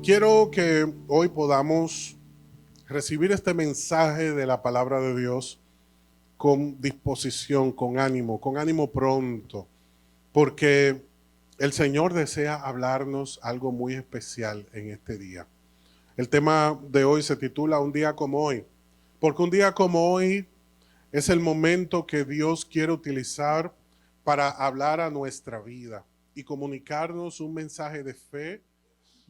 Quiero que hoy podamos recibir este mensaje de la palabra de Dios con disposición, con ánimo pronto, porque el Señor desea hablarnos algo muy especial en este día. El tema de hoy se titula Un día como hoy, porque un día como hoy es el momento que Dios quiere utilizar para hablar a nuestra vida y comunicarnos un mensaje de fe,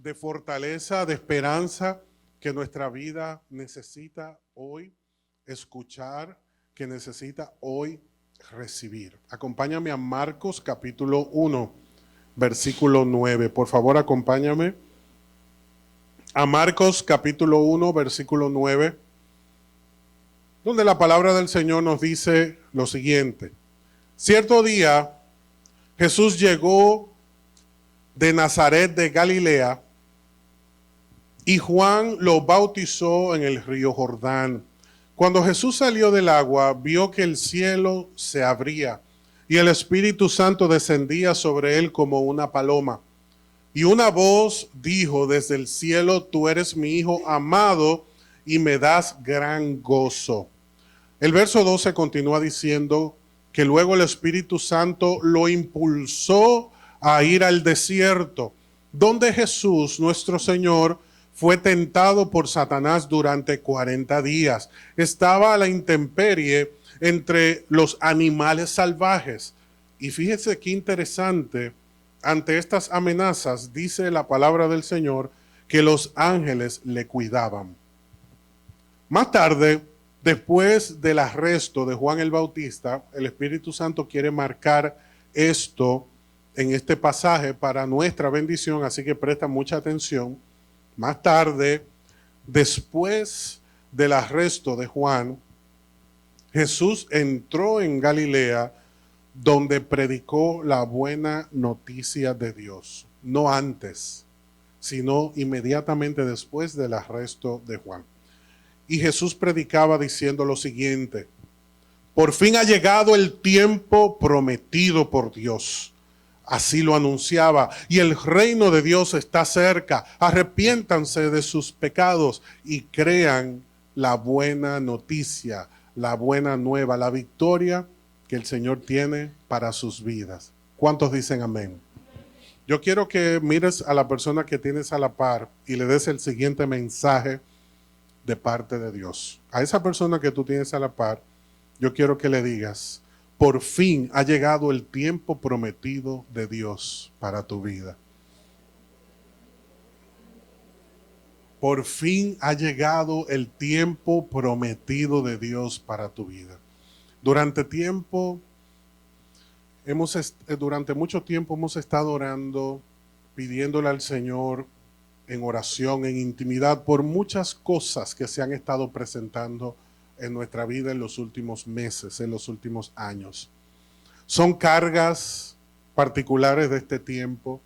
de fortaleza, de esperanza que nuestra vida necesita hoy escuchar, que necesita hoy recibir. Acompáñame a Marcos capítulo 1, versículo 9. Por favor, acompáñame a Marcos capítulo 1, versículo 9, donde la palabra del Señor nos dice lo siguiente. Cierto día, Jesús llegó de Nazaret de Galilea y Juan lo bautizó en el río Jordán. Cuando Jesús salió del agua, vio que el cielo se abría y el Espíritu Santo descendía sobre él como una paloma. Y una voz dijo desde el cielo: Tú eres mi Hijo amado y me das gran gozo. El verso 12 continúa diciendo que luego el Espíritu Santo lo impulsó a ir al desierto, donde Jesús, nuestro Señor, fue tentado por Satanás durante 40 días. Estaba a la intemperie entre los animales salvajes. Y fíjese qué interesante, ante estas amenazas, dice la palabra del Señor, que los ángeles le cuidaban. Más tarde, después del arresto de Juan el Bautista, el Espíritu Santo quiere marcar esto en este pasaje para nuestra bendición, así que presta mucha atención. Más tarde, después del arresto de Juan, Jesús entró en Galilea, donde predicó la buena noticia de Dios. No antes, sino inmediatamente después del arresto de Juan. Y Jesús predicaba diciendo lo siguiente: por fin ha llegado el tiempo prometido por Dios. Así lo anunciaba, y el reino de Dios está cerca. Arrepiéntanse de sus pecados y crean la buena noticia, la buena nueva, la victoria que el Señor tiene para sus vidas. ¿Cuántos dicen amén? Yo quiero que mires a la persona que tienes a la par y le des el siguiente mensaje de parte de Dios. A esa persona que tú tienes a la par, yo quiero que le digas: por fin ha llegado el tiempo prometido de Dios para tu vida. Por fin ha llegado el tiempo prometido de Dios para tu vida. Durante mucho tiempo hemos estado orando, pidiéndole al Señor en oración, en intimidad, por muchas cosas que se han estado presentando en nuestra vida en los últimos meses, en los últimos años. Son cargas particulares de este tiempo,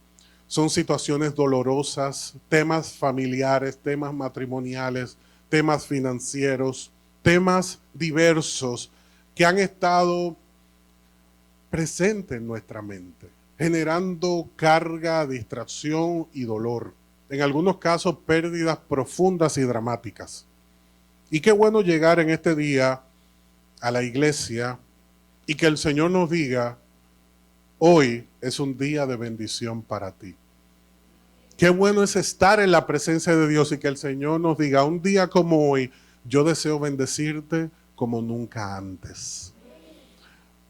son situaciones dolorosas, temas familiares, temas matrimoniales, temas financieros, temas diversos que han estado presentes en nuestra mente, generando carga, distracción y dolor. En algunos casos, pérdidas profundas y dramáticas. Y qué bueno llegar en este día a la iglesia y que el Señor nos diga: hoy es un día de bendición para ti. Qué bueno es estar en la presencia de Dios y que el Señor nos diga: un día como hoy, yo deseo bendecirte como nunca antes.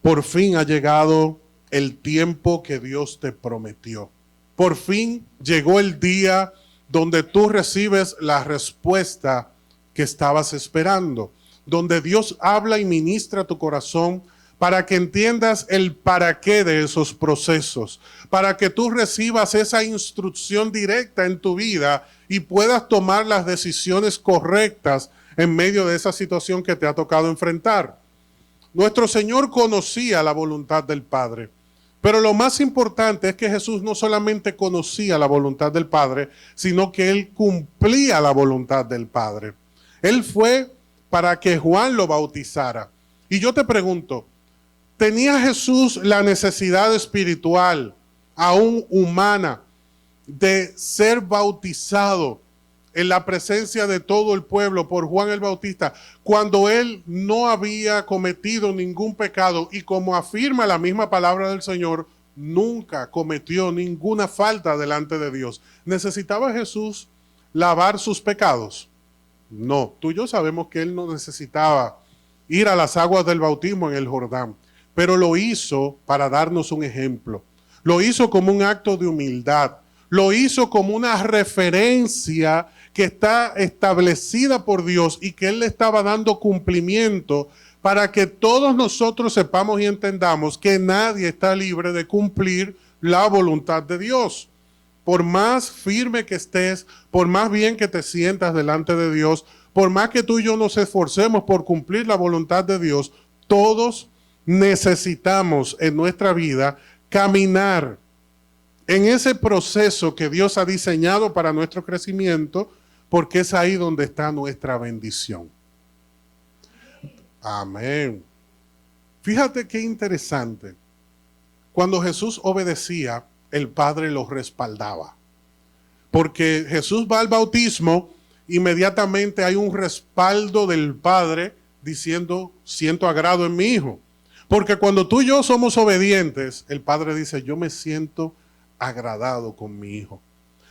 Por fin ha llegado el tiempo que Dios te prometió. Por fin llegó el día donde tú recibes la respuesta que estabas esperando, donde Dios habla y ministra tu corazón para que entiendas el para qué de esos procesos, para que tú recibas esa instrucción directa en tu vida y puedas tomar las decisiones correctas en medio de esa situación que te ha tocado enfrentar. Nuestro Señor conocía la voluntad del Padre, pero lo más importante es que Jesús no solamente conocía la voluntad del Padre, sino que Él cumplía la voluntad del Padre. Él fue para que Juan lo bautizara. Y yo te pregunto, ¿tenía Jesús la necesidad espiritual, aún humana, de ser bautizado en la presencia de todo el pueblo por Juan el Bautista, cuando él no había cometido ningún pecado y como afirma la misma palabra del Señor, nunca cometió ninguna falta delante de Dios. ¿Necesitaba Jesús lavar sus pecados? No, tú y yo sabemos que él no necesitaba ir a las aguas del bautismo en el Jordán, pero lo hizo para darnos un ejemplo. Lo hizo como un acto de humildad. Lo hizo como una referencia que está establecida por Dios y que Él le estaba dando cumplimiento para que todos nosotros sepamos y entendamos que nadie está libre de cumplir la voluntad de Dios. Por más firme que estés, por más bien que te sientas delante de Dios, por más que tú y yo nos esforcemos por cumplir la voluntad de Dios, todos necesitamos en nuestra vida caminar en ese proceso que Dios ha diseñado para nuestro crecimiento, porque es ahí donde está nuestra bendición. Amén. Fíjate qué interesante. Cuando Jesús obedecía, el Padre lo respaldaba. Porque Jesús va al bautismo, inmediatamente hay un respaldo del Padre diciendo, siento agrado en mi Hijo. Porque cuando tú y yo somos obedientes, el Padre dice, yo me siento agradado con mi Hijo.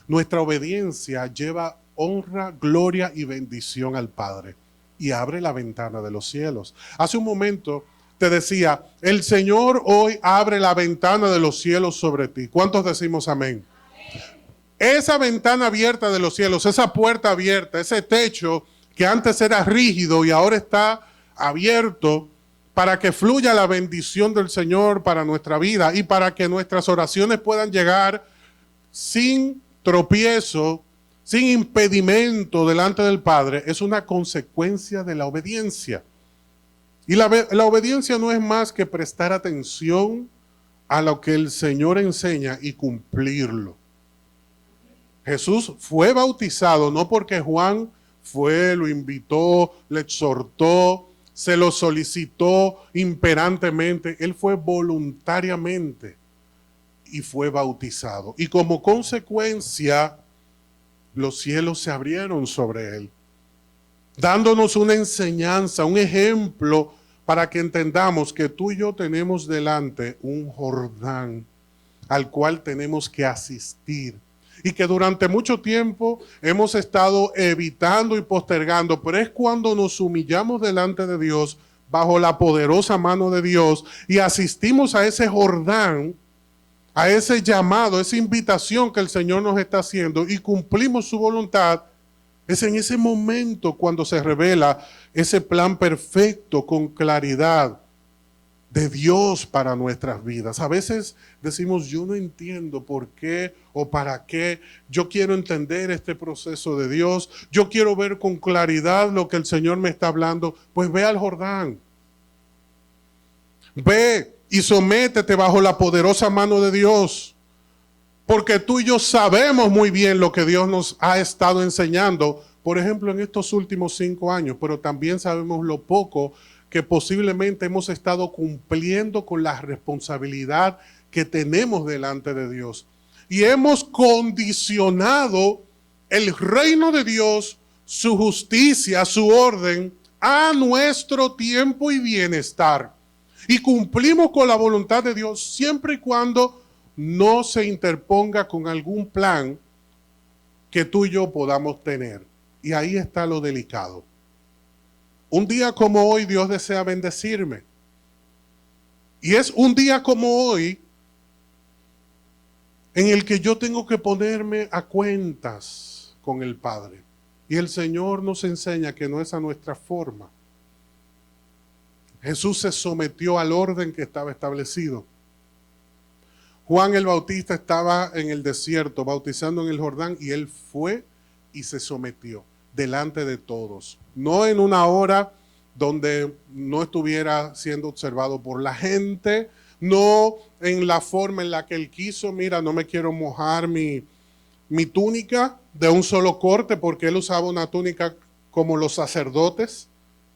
Nuestra obediencia lleva honra, gloria y bendición al Padre y abre la ventana de los cielos. Hace un momento te decía, el Señor hoy abre la ventana de los cielos sobre ti. ¿Cuántos decimos amén? Esa ventana abierta de los cielos, esa puerta abierta, ese techo que antes era rígido y ahora está abierto para que fluya la bendición del Señor para nuestra vida y para que nuestras oraciones puedan llegar sin tropiezo, sin impedimento delante del Padre, es una consecuencia de la obediencia. Y la obediencia no es más que prestar atención a lo que el Señor enseña y cumplirlo. Jesús fue bautizado no porque Juan fue, lo invitó, le exhortó, se lo solicitó imperantemente. Él fue voluntariamente y fue bautizado. Y como consecuencia, los cielos se abrieron sobre él, dándonos una enseñanza, un ejemplo para que entendamos que tú y yo tenemos delante un Jordán al cual tenemos que asistir y que durante mucho tiempo hemos estado evitando y postergando, pero es cuando nos humillamos delante de Dios bajo la poderosa mano de Dios y asistimos a ese Jordán, a ese llamado, esa invitación que el Señor nos está haciendo y cumplimos su voluntad. Es en ese momento cuando se revela ese plan perfecto con claridad de Dios para nuestras vidas. A veces decimos, yo no entiendo por qué o para qué. Yo quiero entender este proceso de Dios. Yo quiero ver con claridad lo que el Señor me está hablando. Pues ve al Jordán. Ve y sométete bajo la poderosa mano de Dios. Porque tú y yo sabemos muy bien lo que Dios nos ha estado enseñando, por ejemplo, en estos últimos 5 años, pero también sabemos lo poco que posiblemente hemos estado cumpliendo con la responsabilidad que tenemos delante de Dios. Y hemos condicionado el reino de Dios, su justicia, su orden, a nuestro tiempo y bienestar. Y cumplimos con la voluntad de Dios siempre y cuando no se interponga con algún plan que tú y yo podamos tener. Y ahí está lo delicado. Un día como hoy Dios desea bendecirme. Y es un día como hoy en el que yo tengo que ponerme a cuentas con el Padre. Y el Señor nos enseña que no es a nuestra forma. Jesús se sometió al orden que estaba establecido. Juan el Bautista estaba en el desierto bautizando en el Jordán y él fue y se sometió delante de todos. No en una hora donde no estuviera siendo observado por la gente, no en la forma en la que él quiso. Mira, no me quiero mojar mi túnica de un solo corte, porque él usaba una túnica como los sacerdotes,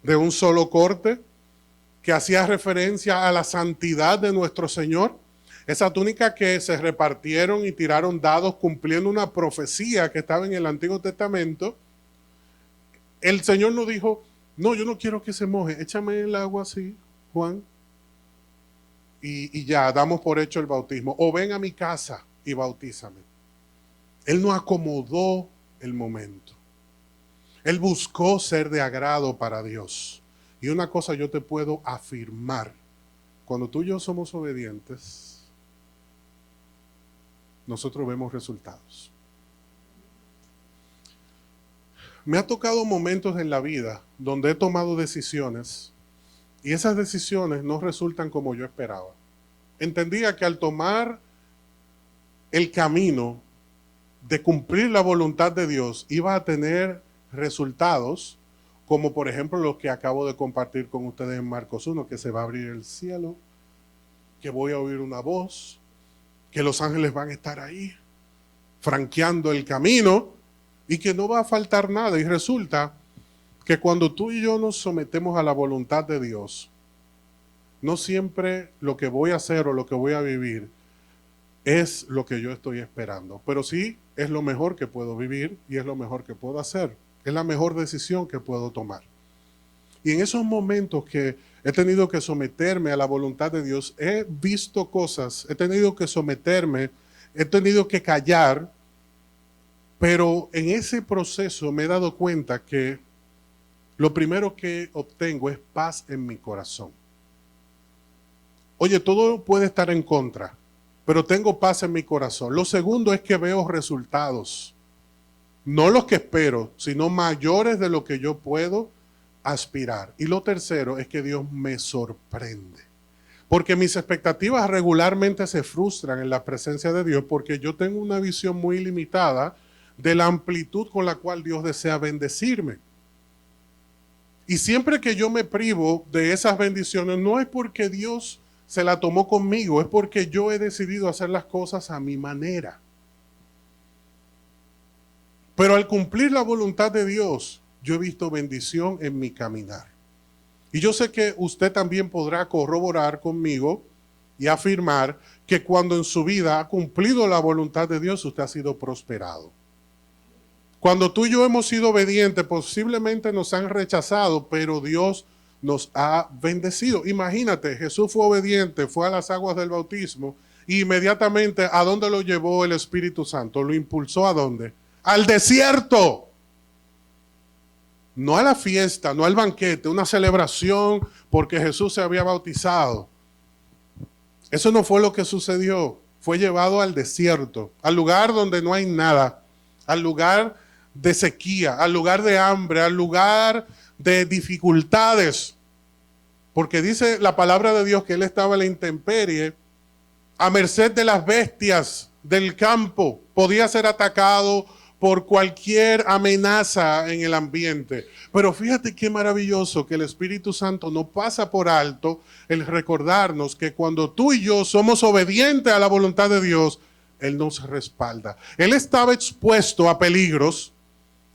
de un solo corte, que hacía referencia a la santidad de nuestro Señor. Esa túnica que se repartieron y tiraron dados cumpliendo una profecía que estaba en el Antiguo Testamento. El Señor nos dijo, no, yo no quiero que se moje, échame el agua así, Juan, y ya, damos por hecho el bautismo. O ven a mi casa y bautízame. Él no acomodó el momento. Él buscó ser de agrado para Dios. Y una cosa yo te puedo afirmar, cuando tú y yo somos obedientes, nosotros vemos resultados. Me ha tocado momentos en la vida donde he tomado decisiones y esas decisiones no resultan como yo esperaba. Entendía que al tomar el camino de cumplir la voluntad de Dios iba a tener resultados, como por ejemplo los que acabo de compartir con ustedes en Marcos 1, que se va a abrir el cielo, que voy a oír una voz, que los ángeles van a estar ahí, franqueando el camino, y que no va a faltar nada. Y resulta que cuando tú y yo nos sometemos a la voluntad de Dios, no siempre lo que voy a hacer o lo que voy a vivir es lo que yo estoy esperando, pero sí es lo mejor que puedo vivir y es lo mejor que puedo hacer. Es la mejor decisión que puedo tomar. Y en esos momentos que he tenido que someterme a la voluntad de Dios, he visto cosas, he tenido que someterme, he tenido que callar, pero en ese proceso me he dado cuenta que lo primero que obtengo es paz en mi corazón. Oye, todo puede estar en contra, pero tengo paz en mi corazón. Lo segundo es que veo resultados. No los que espero, sino mayores de lo que yo puedo aspirar. Y lo tercero es que Dios me sorprende. Porque mis expectativas regularmente se frustran en la presencia de Dios porque yo tengo una visión muy limitada de la amplitud con la cual Dios desea bendecirme. Y siempre que yo me privo de esas bendiciones, no es porque Dios se la tomó conmigo, es porque yo he decidido hacer las cosas a mi manera. Pero al cumplir la voluntad de Dios, yo he visto bendición en mi caminar. Y yo sé que usted también podrá corroborar conmigo y afirmar que cuando en su vida ha cumplido la voluntad de Dios, usted ha sido prosperado. Cuando tú y yo hemos sido obedientes, posiblemente nos han rechazado, pero Dios nos ha bendecido. Imagínate, Jesús fue obediente, fue a las aguas del bautismo, y inmediatamente, ¿a dónde lo llevó el Espíritu Santo? ¿Lo impulsó a dónde? Al desierto. No a la fiesta, no al banquete, una celebración porque Jesús se había bautizado. Eso no fue lo que sucedió. Fue llevado al desierto, al lugar donde no hay nada, al lugar de sequía, al lugar de hambre, al lugar de dificultades. Porque dice la palabra de Dios que él estaba en la intemperie, a merced de las bestias del campo, podía ser atacado por cualquier amenaza en el ambiente. Pero fíjate qué maravilloso que el Espíritu Santo no pasa por alto el recordarnos que cuando tú y yo somos obedientes a la voluntad de Dios, Él nos respalda. Él estaba expuesto a peligros,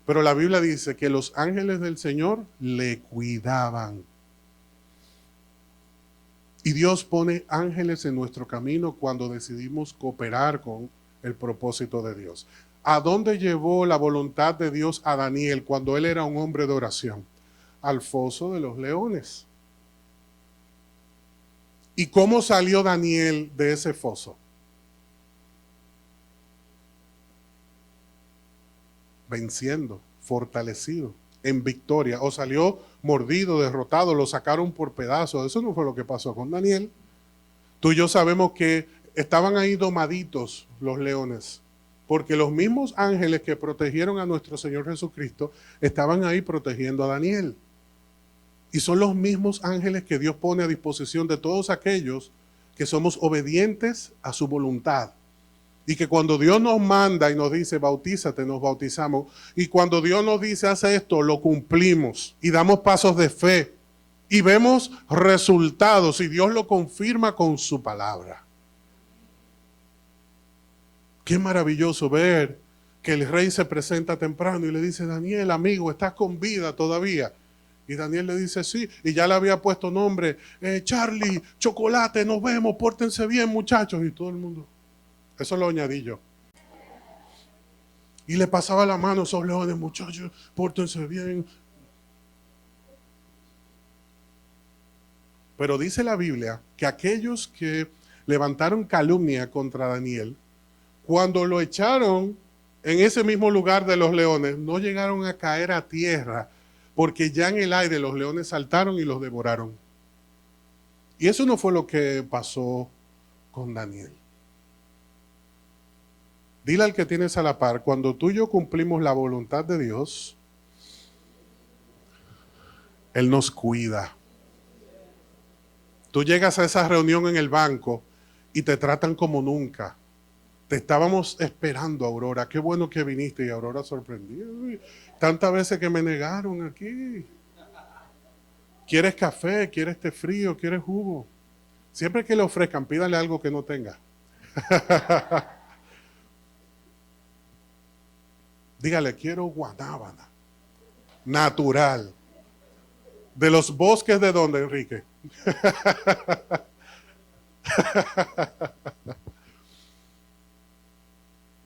pero la Biblia dice que los ángeles del Señor le cuidaban. Y Dios pone ángeles en nuestro camino cuando decidimos cooperar con el propósito de Dios. ¿A dónde llevó la voluntad de Dios a Daniel cuando él era un hombre de oración? Al foso de los leones. ¿Y cómo salió Daniel de ese foso? Venciendo, fortalecido, en victoria. O salió mordido, derrotado, lo sacaron por pedazos. Eso no fue lo que pasó con Daniel. Tú y yo sabemos que estaban ahí domaditos los leones, porque los mismos ángeles que protegieron a nuestro Señor Jesucristo estaban ahí protegiendo a Daniel. Y son los mismos ángeles que Dios pone a disposición de todos aquellos que somos obedientes a su voluntad. Y que cuando Dios nos manda y nos dice, bautízate, nos bautizamos. Y cuando Dios nos dice, hace esto, lo cumplimos. Y damos pasos de fe. Y vemos resultados. Y Dios lo confirma con su palabra. Qué maravilloso ver que el rey se presenta temprano y le dice, Daniel, amigo, estás con vida todavía. Y Daniel le dice sí, y ya le había puesto nombre, Charlie, Chocolate, nos vemos, pórtense bien muchachos, y todo el mundo, eso lo añadí yo. Y le pasaba la mano a esos leones, muchachos, pórtense bien. Pero dice la Biblia que aquellos que levantaron calumnia contra Daniel, cuando lo echaron en ese mismo lugar de los leones, no llegaron a caer a tierra, porque ya en el aire los leones saltaron y los devoraron. Y eso no fue lo que pasó con Daniel. Dile al que tienes a la par, cuando tú y yo cumplimos la voluntad de Dios, Él nos cuida. Tú llegas a esa reunión en el banco y te tratan como nunca. Te estábamos esperando, Aurora. Qué bueno que viniste. Y Aurora sorprendida. Tantas veces que me negaron aquí. ¿Quieres café? ¿Quieres té frío? ¿Quieres jugo? Siempre que le ofrezcan, pídale algo que no tenga. Dígale, quiero guanábana. Natural. ¿De los bosques de dónde, Enrique?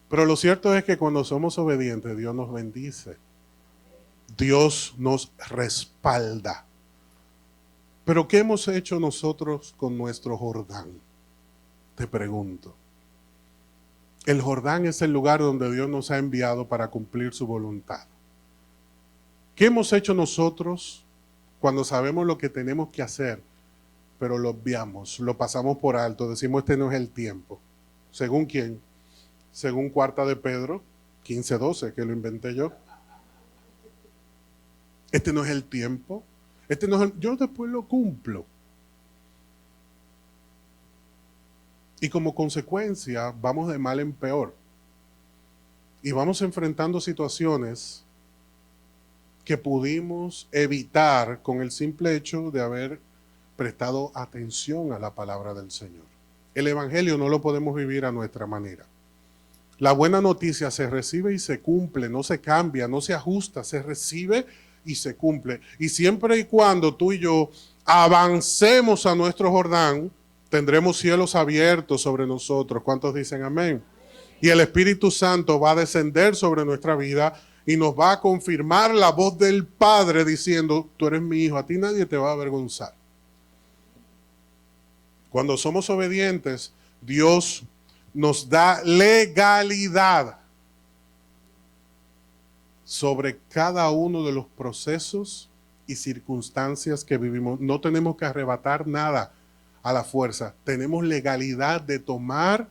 Pero lo cierto es que cuando somos obedientes, Dios nos bendice. Dios nos respalda. Pero ¿qué hemos hecho nosotros con nuestro Jordán? Te pregunto. El Jordán es el lugar donde Dios nos ha enviado para cumplir su voluntad. ¿Qué hemos hecho nosotros cuando sabemos lo que tenemos que hacer, pero lo obviamos, lo pasamos por alto, decimos este no es el tiempo? ¿Según quién? Según Cuarta de Pedro 15:12, que lo inventé yo. Este no es el tiempo. Este no es yo después lo cumplo. Y como consecuencia vamos de mal en peor. Y vamos enfrentando situaciones que pudimos evitar con el simple hecho de haber prestado atención a la palabra del Señor. El Evangelio no lo podemos vivir a nuestra manera. La buena noticia se recibe y se cumple, no se cambia, no se ajusta, se recibe y se cumple. Y siempre y cuando tú y yo avancemos a nuestro Jordán, tendremos cielos abiertos sobre nosotros. ¿Cuántos dicen amén? Y el Espíritu Santo va a descender sobre nuestra vida y nos va a confirmar la voz del Padre diciendo, tú eres mi hijo, a ti nadie te va a avergonzar. Cuando somos obedientes, Dios nos da legalidad sobre cada uno de los procesos y circunstancias que vivimos. No tenemos que arrebatar nada a la fuerza. Tenemos legalidad de tomar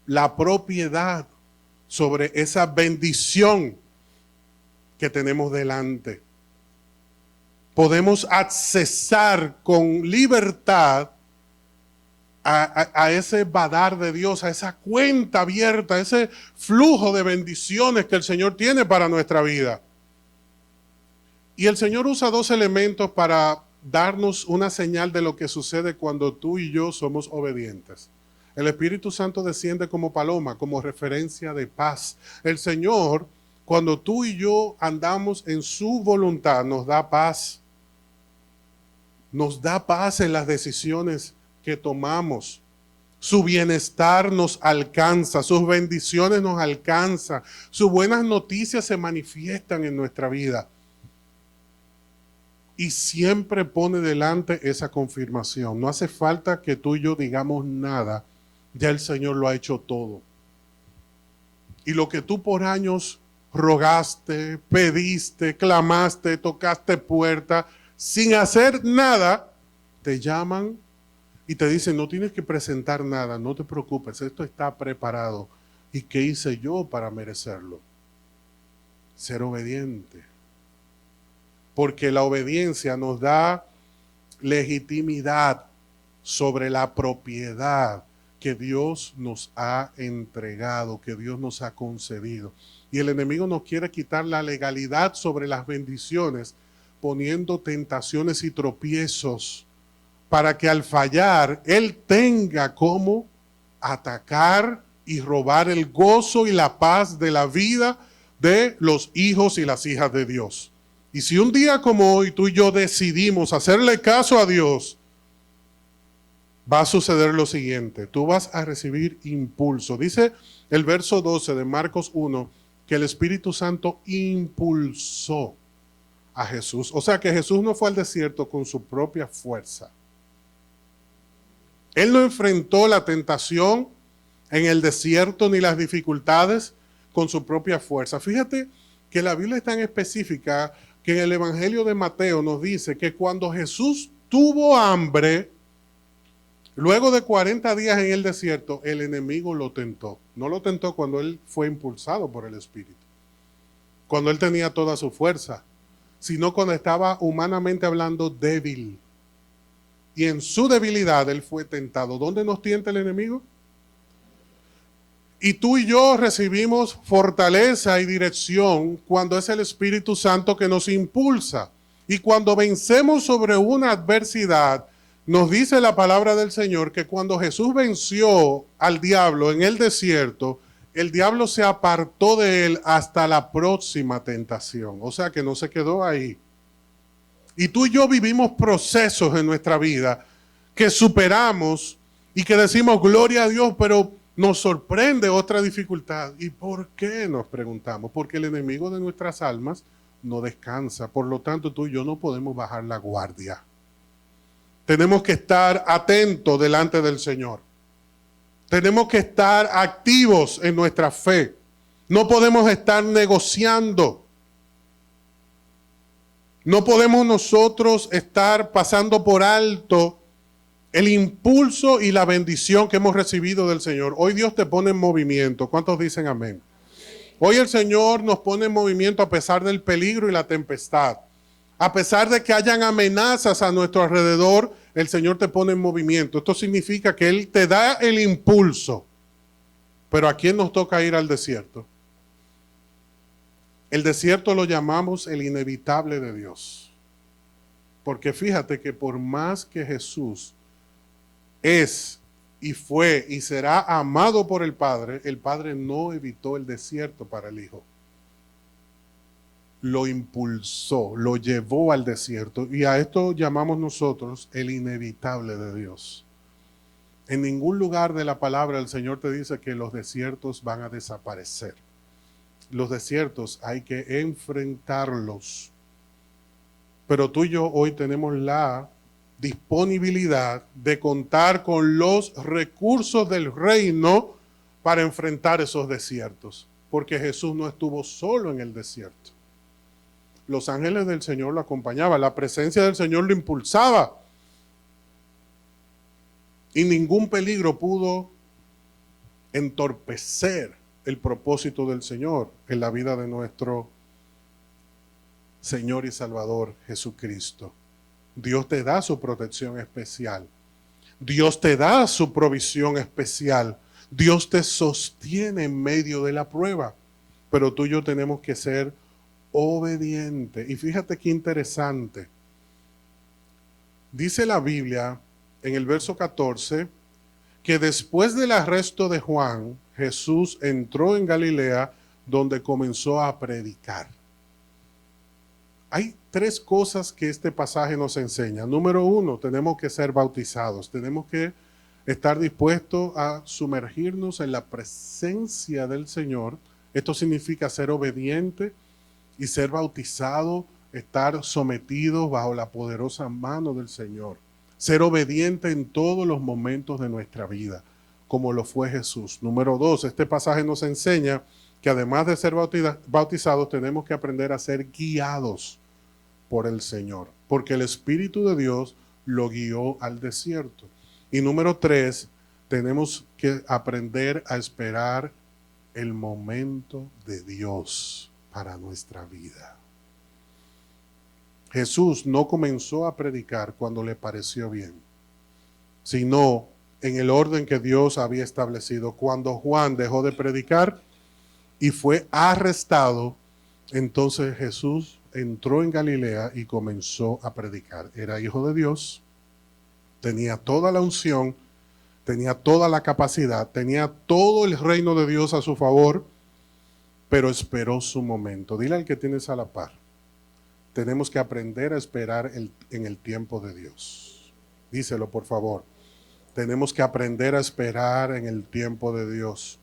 la propiedad sobre esa bendición que tenemos delante. Podemos accesar con libertad a ese badar de Dios, a esa cuenta abierta, a ese flujo de bendiciones que el Señor tiene para nuestra vida. Y el Señor usa dos elementos para darnos una señal de lo que sucede cuando tú y yo somos obedientes. El Espíritu Santo desciende como paloma, como referencia de paz. El Señor, cuando tú y yo andamos en su voluntad, nos da paz. Nos da paz en las decisiones que tomamos. Su bienestar nos alcanza, sus bendiciones nos alcanzan, sus buenas noticias se manifiestan en nuestra vida. Y siempre pone delante esa confirmación. No hace falta que tú y yo digamos nada, ya el Señor lo ha hecho todo. Y lo que tú por años rogaste, pediste, clamaste, tocaste puerta, sin hacer nada, te llaman y te dicen, no tienes que presentar nada, no te preocupes, esto está preparado. ¿Y qué hice yo para merecerlo? Ser obediente. Porque la obediencia nos da legitimidad sobre la propiedad que Dios nos ha entregado, que Dios nos ha concedido. Y el enemigo nos quiere quitar la legalidad sobre las bendiciones, poniendo tentaciones y tropiezos para que al fallar Él tenga como atacar y robar el gozo y la paz de la vida de los hijos y las hijas de Dios. Y si un día como hoy tú y yo decidimos hacerle caso a Dios, va a suceder lo siguiente. Tú vas a recibir impulso. Dice el verso 12 de Marcos 1 que el Espíritu Santo impulsó a Jesús. O sea que Jesús no fue al desierto con su propia fuerza. Él no enfrentó la tentación en el desierto ni las dificultades con su propia fuerza. Fíjate que la Biblia es tan específica que en el Evangelio de Mateo nos dice que cuando Jesús tuvo hambre, luego de 40 días en el desierto, el enemigo lo tentó. No lo tentó cuando él fue impulsado por el Espíritu, cuando él tenía toda su fuerza, sino cuando estaba humanamente hablando débil. Y en su debilidad él fue tentado. ¿Dónde nos tienta el enemigo? Y tú y yo recibimos fortaleza y dirección cuando es el Espíritu Santo que nos impulsa. Y cuando vencemos sobre una adversidad, nos dice la palabra del Señor que cuando Jesús venció al diablo en el desierto, el diablo se apartó de él hasta la próxima tentación. O sea que no se quedó ahí. Y tú y yo vivimos procesos en nuestra vida que superamos y que decimos gloria a Dios, pero nos sorprende otra dificultad. ¿Y por qué? Nos preguntamos. Porque el enemigo de nuestras almas no descansa. Por lo tanto, tú y yo no podemos bajar la guardia. Tenemos que estar atentos delante del Señor. Tenemos que estar activos en nuestra fe. No podemos estar negociando. No podemos nosotros estar pasando por alto el impulso y la bendición que hemos recibido del Señor. Hoy Dios te pone en movimiento. ¿Cuántos dicen amén? Hoy el Señor nos pone en movimiento a pesar del peligro y la tempestad. A pesar de que hayan amenazas a nuestro alrededor, el Señor te pone en movimiento. Esto significa que Él te da el impulso. Pero ¿a quién nos toca ir al desierto? El desierto lo llamamos el inevitable de Dios. Porque fíjate que por más que Jesús es y fue y será amado por el Padre no evitó el desierto para el Hijo. Lo impulsó, lo llevó al desierto. Y a esto llamamos nosotros el inevitable de Dios. En ningún lugar de la palabra el Señor te dice que los desiertos van a desaparecer. Los desiertos hay que enfrentarlos. Pero tú y yo hoy tenemos la disponibilidad de contar con los recursos del reino para enfrentar esos desiertos. Porque Jesús no estuvo solo en el desierto. Los ángeles del Señor lo acompañaban. La presencia del Señor lo impulsaba. Y ningún peligro pudo entorpecer el propósito del Señor en la vida de nuestro Señor y Salvador Jesucristo. Dios te da su protección especial. Dios te da su provisión especial. Dios te sostiene en medio de la prueba. Pero tú y yo tenemos que ser obedientes. Y fíjate qué interesante. Dice la Biblia en el verso 14 que después del arresto de Juan, Jesús entró en Galilea donde comenzó a predicar. Hay tres cosas que este pasaje nos enseña. Número uno, tenemos que ser bautizados. Tenemos que estar dispuestos a sumergirnos en la presencia del Señor. Esto significa ser obediente y ser bautizado, estar sometidos bajo la poderosa mano del Señor. Ser obediente en todos los momentos de nuestra vida, como lo fue Jesús. Número dos, este pasaje nos enseña que además de ser bautizados, tenemos que aprender a ser guiados por el Señor, porque el Espíritu de Dios lo guió al desierto. Y número tres, tenemos que aprender a esperar el momento de Dios para nuestra vida. Jesús no comenzó a predicar cuando le pareció bien, sino en el orden que Dios había establecido. Cuando Juan dejó de predicar y fue arrestado, entonces Jesús entró en Galilea y comenzó a predicar. Era hijo de Dios, tenía toda la unción, tenía toda la capacidad, tenía todo el reino de Dios a su favor, pero esperó su momento. Dile al que tienes a la par, tenemos que aprender a esperar en el tiempo de Dios. Díselo, por favor. Tenemos que aprender a esperar en el tiempo de Dios.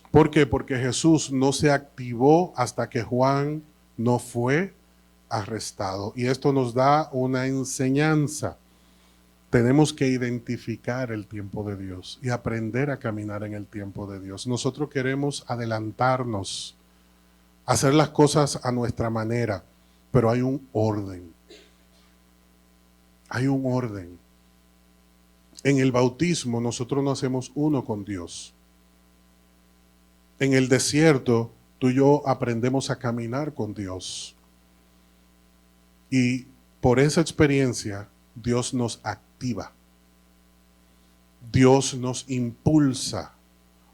¿Por qué? Porque Jesús no se activó hasta que Juan no fue arrestado. Y esto nos da una enseñanza. Tenemos que identificar el tiempo de Dios y aprender a caminar en el tiempo de Dios. Nosotros queremos adelantarnos, hacer las cosas a nuestra manera, pero hay un orden. Hay un orden. En el bautismo nosotros nos hacemos uno con Dios. En el desierto tú y yo aprendemos a caminar con Dios. Y por esa experiencia Dios nos activa. Dios nos impulsa.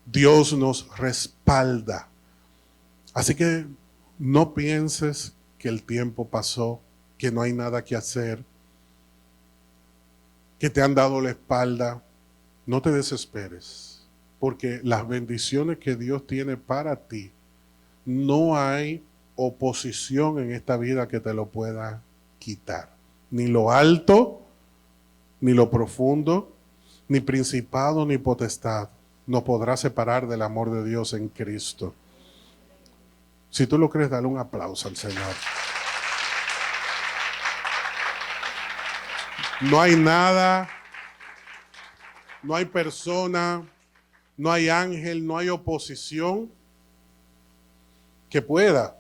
Dios nos respalda. Así que no pienses que el tiempo pasó, que no hay nada que hacer, que te han dado la espalda. No te desesperes, porque las bendiciones que Dios tiene para ti, no hay oposición en esta vida que te lo pueda quitar. Ni lo alto, ni lo profundo, ni principado, ni potestad nos podrá separar del amor de Dios en Cristo. Si tú lo crees, dale un aplauso al Señor. No hay nada, no hay persona, no hay ángel, no hay oposición que pueda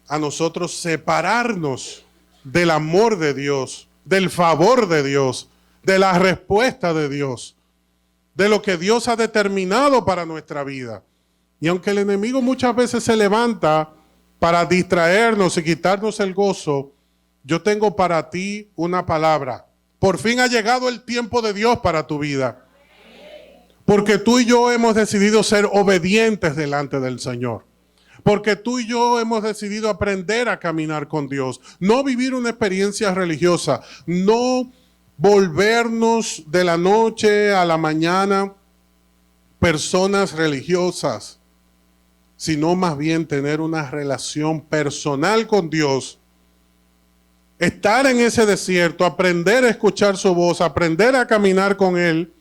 a nosotros separarnos del amor de Dios, del favor de Dios, de la respuesta de Dios, de lo que Dios ha determinado para nuestra vida. Y aunque el enemigo muchas veces se levanta para distraernos y quitarnos el gozo, yo tengo para ti una palabra. Por fin ha llegado el tiempo de Dios para tu vida. Porque tú y yo hemos decidido ser obedientes delante del Señor. Porque tú y yo hemos decidido aprender a caminar con Dios. No vivir una experiencia religiosa. No volvernos de la noche a la mañana personas religiosas. Sino más bien tener una relación personal con Dios. Estar en ese desierto, aprender a escuchar su voz, aprender a caminar con Él,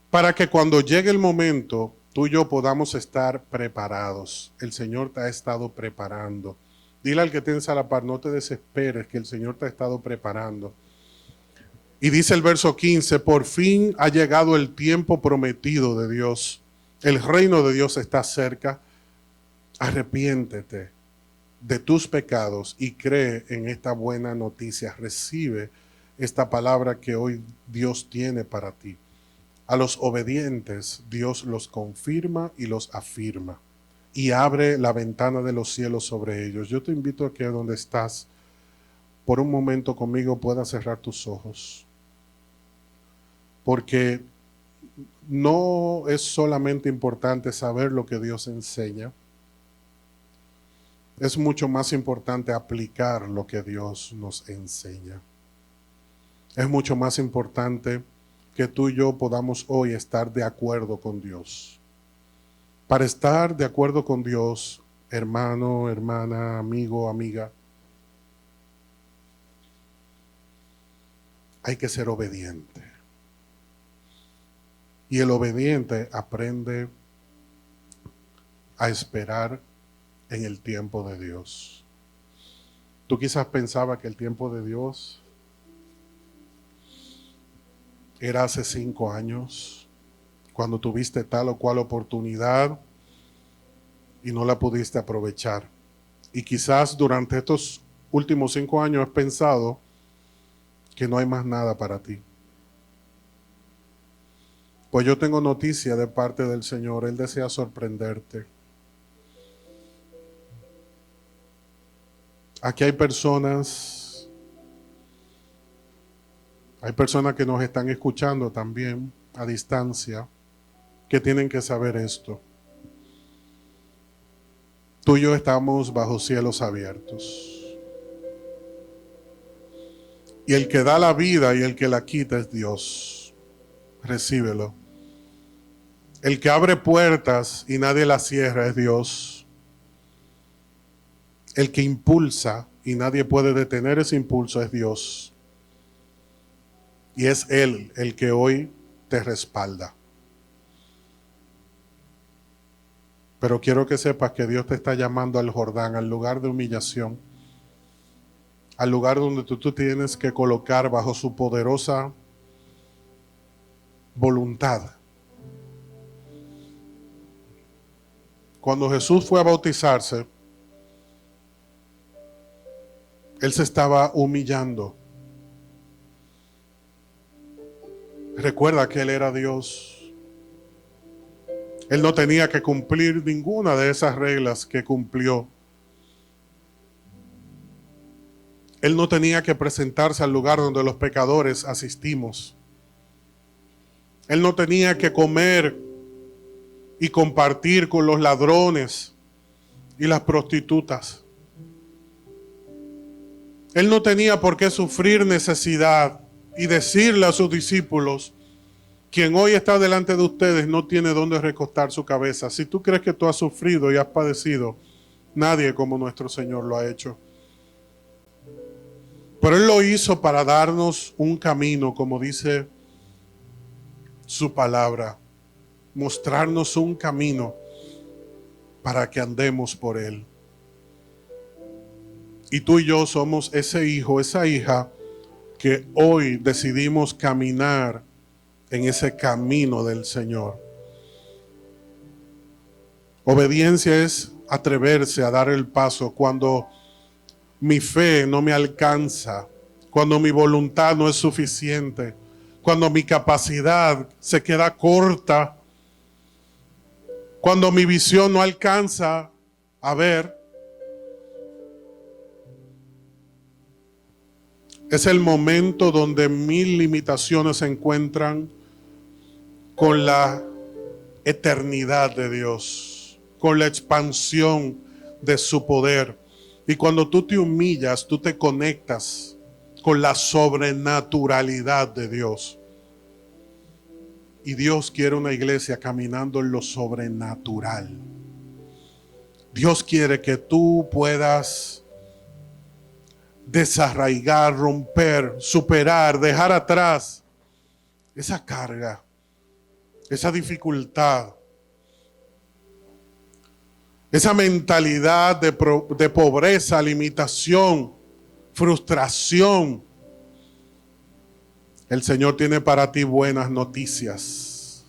para que cuando llegue el momento, tú y yo podamos estar preparados. El Señor te ha estado preparando. Dile al que tienes a la par, no te desesperes, que el Señor te ha estado preparando. Y dice el verso 15, por fin ha llegado el tiempo prometido de Dios. El reino de Dios está cerca. Arrepiéntete de tus pecados y cree en esta buena noticia. Recibe esta palabra que hoy Dios tiene para ti. A los obedientes Dios los confirma y los afirma y abre la ventana de los cielos sobre ellos. Yo te invito a que donde estás, por un momento conmigo puedas cerrar tus ojos. Porque no es solamente importante saber lo que Dios enseña, es mucho más importante aplicar lo que Dios nos enseña. Es mucho más importante que tú y yo podamos hoy estar de acuerdo con Dios. Para estar de acuerdo con Dios, hermano, hermana, amigo, amiga, hay que ser obediente. Y el obediente aprende a esperar en el tiempo de Dios. Tú quizás pensabas que el tiempo de Dios era hace 5 años, cuando tuviste tal o cual oportunidad y no la pudiste aprovechar. Y quizás durante estos últimos 5 años has pensado que no hay más nada para ti. Pues yo tengo noticia de parte del Señor. Él desea sorprenderte. Aquí hay personas que nos están escuchando también a distancia, que tienen que saber esto. Tú y yo estamos bajo cielos abiertos. Y el que da la vida y el que la quita es Dios. Recíbelo. El que abre puertas y nadie las cierra es Dios. El que impulsa y nadie puede detener ese impulso, es Dios. Y es Él el que hoy te respalda. Pero quiero que sepas que Dios te está llamando al Jordán, al lugar de humillación, al lugar donde tú tienes que colocar bajo su poderosa voluntad. Cuando Jesús fue a bautizarse, Él se estaba humillando. Recuerda que Él era Dios. Él no tenía que cumplir ninguna de esas reglas que cumplió. Él no tenía que presentarse al lugar donde los pecadores asistimos. Él no tenía que comer y compartir con los ladrones y las prostitutas. Él no tenía por qué sufrir necesidad y decirle a sus discípulos: quien hoy está delante de ustedes no tiene dónde recostar su cabeza. Si tú crees que tú has sufrido y has padecido, nadie como nuestro Señor lo ha hecho. Pero Él lo hizo para darnos un camino, como dice su palabra, mostrarnos un camino para que andemos por Él. Y tú y yo somos ese hijo, esa hija que hoy decidimos caminar en ese camino del Señor. Obediencia es atreverse a dar el paso cuando mi fe no me alcanza, cuando mi voluntad no es suficiente, cuando mi capacidad se queda corta, cuando mi visión no alcanza a ver. Es el momento donde mis limitaciones se encuentran con la eternidad de Dios, con la expansión de su poder. Y cuando tú te humillas, tú te conectas con la sobrenaturalidad de Dios. Y Dios quiere una iglesia caminando en lo sobrenatural. Dios quiere que tú puedas desarraigar, romper, superar, dejar atrás esa carga, esa dificultad, esa mentalidad de pobreza, limitación, frustración. El Señor tiene para ti buenas noticias.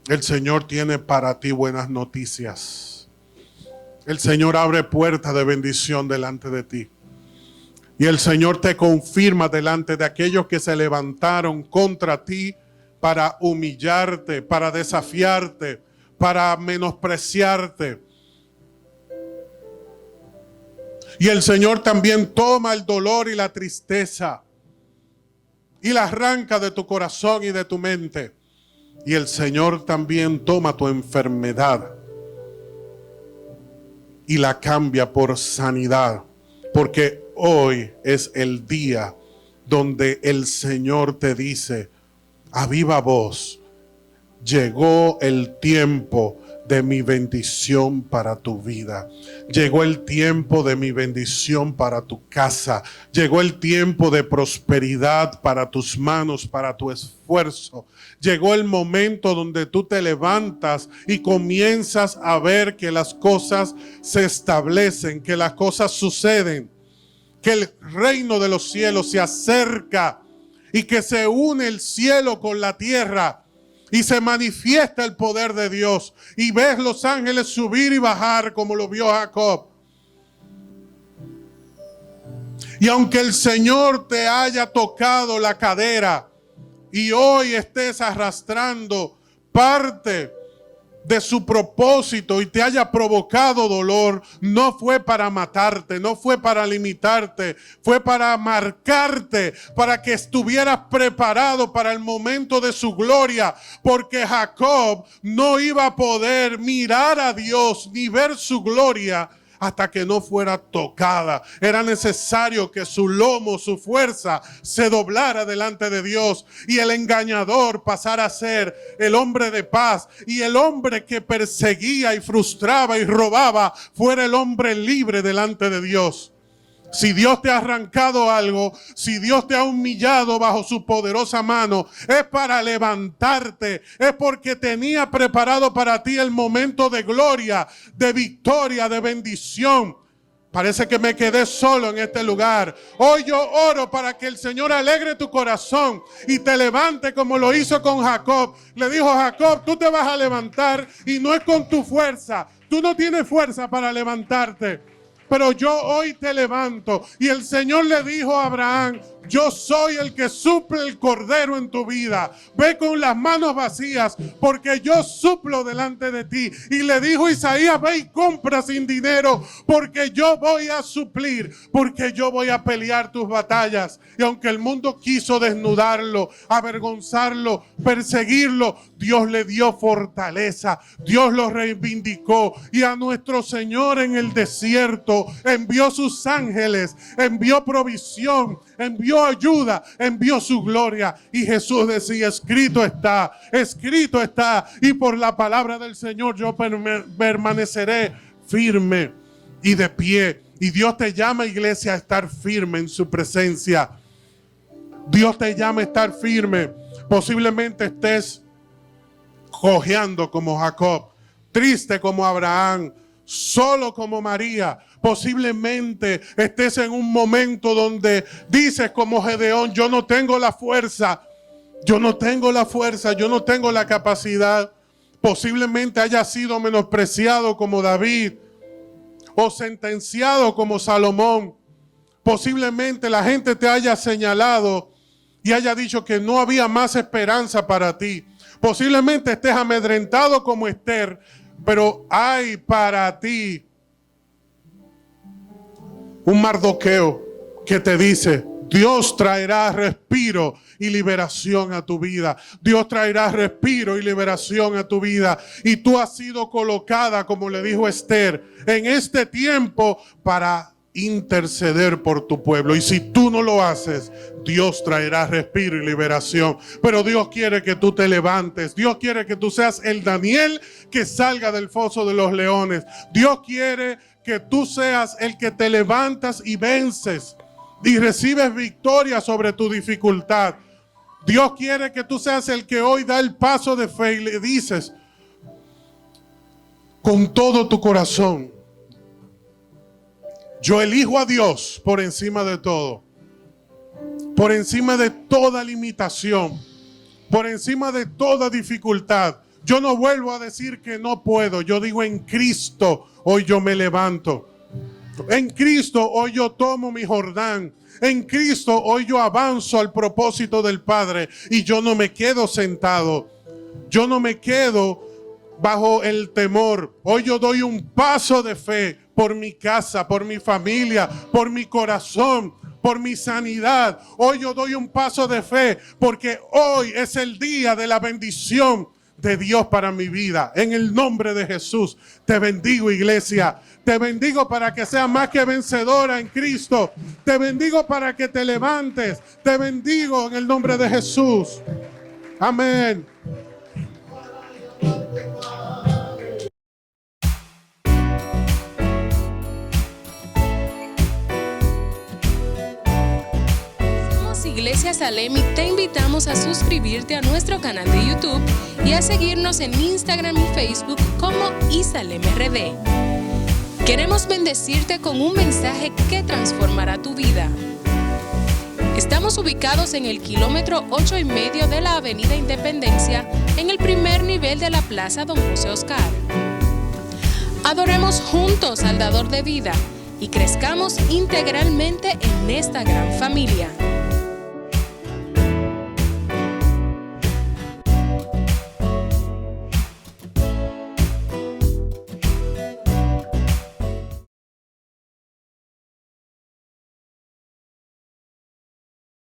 El Señor tiene para ti buenas noticias. El Señor abre puertas de bendición delante de ti. Y el Señor te confirma delante de aquellos que se levantaron contra ti para humillarte, para desafiarte, para menospreciarte. Y el Señor también toma el dolor y la tristeza y la arranca de tu corazón y de tu mente. Y el Señor también toma tu enfermedad y la cambia por sanidad. Porque hoy es el día donde el Señor te dice: a viva voz, llegó el tiempo de mi bendición para tu vida. Llegó el tiempo de mi bendición para tu casa. Llegó el tiempo de prosperidad para tus manos, para tu esfuerzo. Llegó el momento donde tú te levantas y comienzas a ver que las cosas se establecen, que las cosas suceden, que el reino de los cielos se acerca y que se une el cielo con la tierra. Y se manifiesta el poder de Dios. Y ves los ángeles subir y bajar como lo vio Jacob. Y aunque el Señor te haya tocado la cadera y hoy estés arrastrando parte de su propósito y te haya provocado dolor, no fue para matarte, no fue para limitarte, fue para marcarte, para que estuvieras preparado para el momento de su gloria, porque Jacob no iba a poder mirar a Dios ni ver su gloria hasta que no fuera tocada. Era necesario que su lomo, su fuerza, se doblara delante de Dios y el engañador pasara a ser el hombre de paz, y el hombre que perseguía y frustraba y robaba fuera el hombre libre delante de Dios. Si Dios te ha arrancado algo, si Dios te ha humillado bajo su poderosa mano, es para levantarte, es porque tenía preparado para ti el momento de gloria, de victoria, de bendición. Parece que me quedé solo en este lugar. Hoy yo oro para que el Señor alegre tu corazón y te levante como lo hizo con Jacob. Le dijo: Jacob, tú te vas a levantar y no es con tu fuerza. Tú no tienes fuerza para levantarte, pero yo hoy te levanto. Y el Señor le dijo a Abraham: yo soy el que suple el cordero en tu vida. Ve con las manos vacías, porque yo suplo delante de ti. Y le dijo Isaías: ve y compra sin dinero, porque yo voy a suplir, porque yo voy a pelear tus batallas. Y aunque el mundo quiso desnudarlo, avergonzarlo, perseguirlo, Dios le dio fortaleza, Dios lo reivindicó. Y a nuestro Señor en el desierto envió sus ángeles, envió provisión, envió ayuda, envió su gloria. Y Jesús decía: escrito está, escrito está. Y por la palabra del Señor yo permaneceré firme y de pie. Y Dios te llama, iglesia, a estar firme en su presencia. Dios te llama a estar firme. Posiblemente estés cojeando como Jacob, triste como Abraham, solo como María. Posiblemente estés en un momento donde dices como Gedeón: yo no tengo la fuerza, yo no tengo la fuerza, yo no tengo la capacidad. Posiblemente hayas sido menospreciado como David o sentenciado como Salomón. Posiblemente la gente te haya señalado y haya dicho que no había más esperanza para ti. Posiblemente estés amedrentado como Esther, pero hay para ti un Mardoqueo que te dice: Dios traerá respiro y liberación a tu vida. Dios traerá respiro y liberación a tu vida. Y tú has sido colocada, como le dijo Esther, en este tiempo para interceder por tu pueblo. Y si tú no lo haces, Dios traerá respiro y liberación. Pero Dios quiere que tú te levantes. Dios quiere que tú seas el Daniel que salga del foso de los leones. Dios quiere que tú seas el que te levantas y vences y recibes victoria sobre tu dificultad. Dios quiere que tú seas el que hoy da el paso de fe y le dices con todo tu corazón: yo elijo a Dios por encima de todo, por encima de toda limitación, por encima de toda dificultad. Yo no vuelvo a decir que no puedo. Yo digo: en Cristo hoy yo me levanto. En Cristo hoy yo tomo mi Jordán. En Cristo hoy yo avanzo al propósito del Padre. Y yo no me quedo sentado. Yo no me quedo bajo el temor. Hoy yo doy un paso de fe por mi casa, por mi familia, por mi corazón, por mi sanidad. Hoy yo doy un paso de fe porque hoy es el día de la bendición de Dios para mi vida. En el nombre de Jesús te bendigo, iglesia. Te bendigo para que seas más que vencedora en Cristo. Te bendigo para que te levantes. Te bendigo en el nombre de Jesús. Amén. Iglesia Salem y te invitamos a suscribirte a nuestro canal de YouTube y a seguirnos en Instagram y Facebook como ISalemRD. Queremos bendecirte con un mensaje que transformará tu vida. Estamos ubicados en el kilómetro 8,5 de la Avenida Independencia, en el primer nivel de la Plaza Don José Oscar. Adoremos juntos al Dador de vida y crezcamos integralmente en esta gran familia.